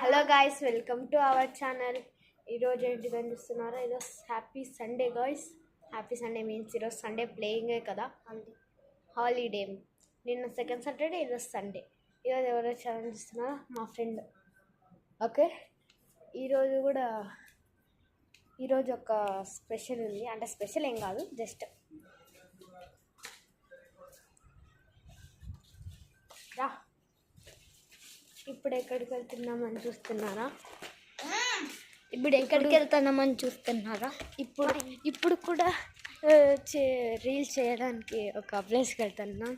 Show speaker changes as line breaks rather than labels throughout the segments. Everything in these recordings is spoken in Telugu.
Hello guys, welcome to our channel. ఈరోజు ఏంటి కనిపిస్తున్నారో, ఈరోజు happy Sunday guys. Happy Sunday means ఈరోజు సండే ప్లేయింగే కదా, హాలిడే. నిన్న సెకండ్ సాటర్డే, ఈరోజు సండే. ఈరోజు ఎవరో ఛాలెంజ్ ఇస్తున్నారో మా ఫ్రెండ్. ఓకే, ఈరోజు ఒక స్పెషల్ ఉంది. అంటే స్పెషల్ ఏం కాదు, జస్ట్ రా. ఇప్పుడు ఎక్కడికి వెళ్తున్నామని చూస్తున్నారా? ఇప్పుడు కూడా రీల్స్ చేయడానికి ఒక ప్లేస్కి వెళ్తున్నాం.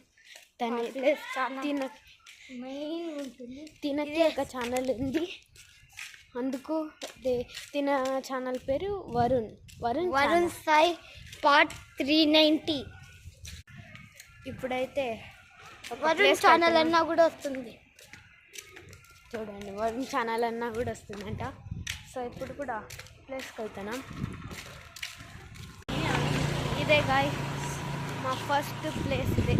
తినకి ఒక ఛానల్ ఉంది, అందుకు తిన ఛానల్ పేరు వరుణ్ సాయి పార్ట్ 390. ఇప్పుడైతే వరుణ్ ఛానల్ అన్నా కూడా వస్తుంది చూడండి, వరుణ్ ఛానల్ అన్నా కూడా వస్తుందంట. సో ఇప్పుడు కూడా ప్లేస్కి వెళ్తున్నాం. ఇదే గాయ్ మా ఫస్ట్ ప్లేస్ ఇదే.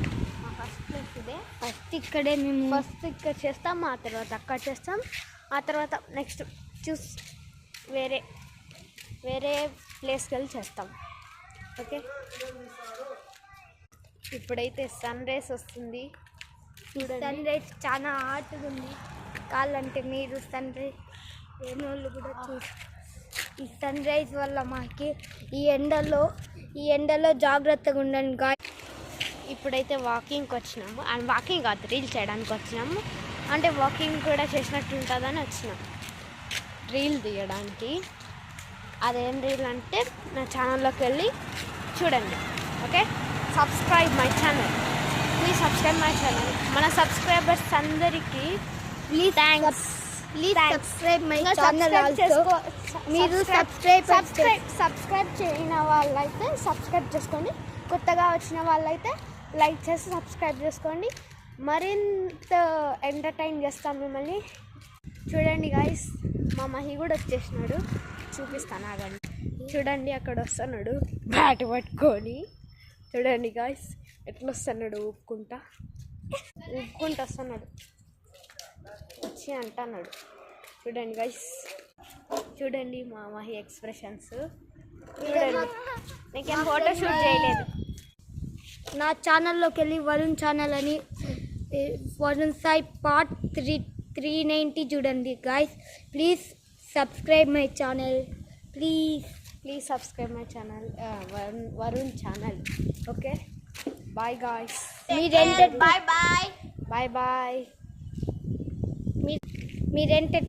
ఫస్ట్ ఇక్కడే మేము ఇక్కడ చేస్తాం, ఆ తర్వాత అక్కడ చేస్తాం, ఆ తర్వాత నెక్స్ట్ వేరే ప్లేస్కి వెళ్ళి చేస్తాం. ఓకే, ఇప్పుడైతే సన్ రైజ్ వస్తుంది చూడండి. సన్ రైజ్ చాలా హాట్గా ఉంది. కావాలంటే మీరు సన్ రైజ్ ఏనోళ్ళు కూడా ఈ సన్ రైజ్ వల్ల మాకి ఈ ఎండలో జాగ్రత్తగా ఉండండి గాయ్. ఇప్పుడైతే వాకింగ్కి వచ్చినాము. అండ్ వాకింగ్ కాదు, రీల్ చేయడానికి వచ్చినాము. అంటే వాకింగ్ కూడా చేసినట్టు ఉంటుందని వచ్చినాం రీల్ తీయడానికి. అదేం రీల్ అంటే నా ఛానల్లోకి వెళ్ళి చూడండి. Okay, subscribe my channel, please subscribe my channel. మన సబ్స్క్రైబర్స్ అందరికీ ప్లీజ్ సబ్స్క్రైబ్ మై ఛానల్. మీరు సబ్స్క్రైబ్ చేయని వాళ్ళైతే సబ్స్క్రైబ్ చేసుకోండి, కొత్తగా వచ్చిన వాళ్ళైతే లైక్ చేసి సబ్స్క్రైబ్ చేసుకోండి. మరింత ఎంటర్టైన్ చేస్తాం మిమ్మల్ని. చూడండి గాయస్, మా మహి కూడా వచ్చేసినాడు, చూపిస్తాను ఆగండి. చూడండి, అక్కడ వస్తున్నాడు బ్యాట్ పట్టుకొని. చూడండి గాయస్ ఎట్లా వస్తున్నాడు, ఊపుకుంటా వస్తున్నాడు, వచ్చి అంటున్నాడు. చూడండి గైస్, చూడండి మా మహి ఎక్స్ప్రెషన్స్. చూడండి, నీకేం ఫోటో షూట్ చేయలేదు. నా ఛానల్లోకి వెళ్ళి వరుణ్ ఛానల్ అని వరుణ్ సాయి పార్ట్ 390 చూడండి guys. Please subscribe my channel, please subscribe my channel, Varun channel. Okay, bye guys. Bye మీరేంటే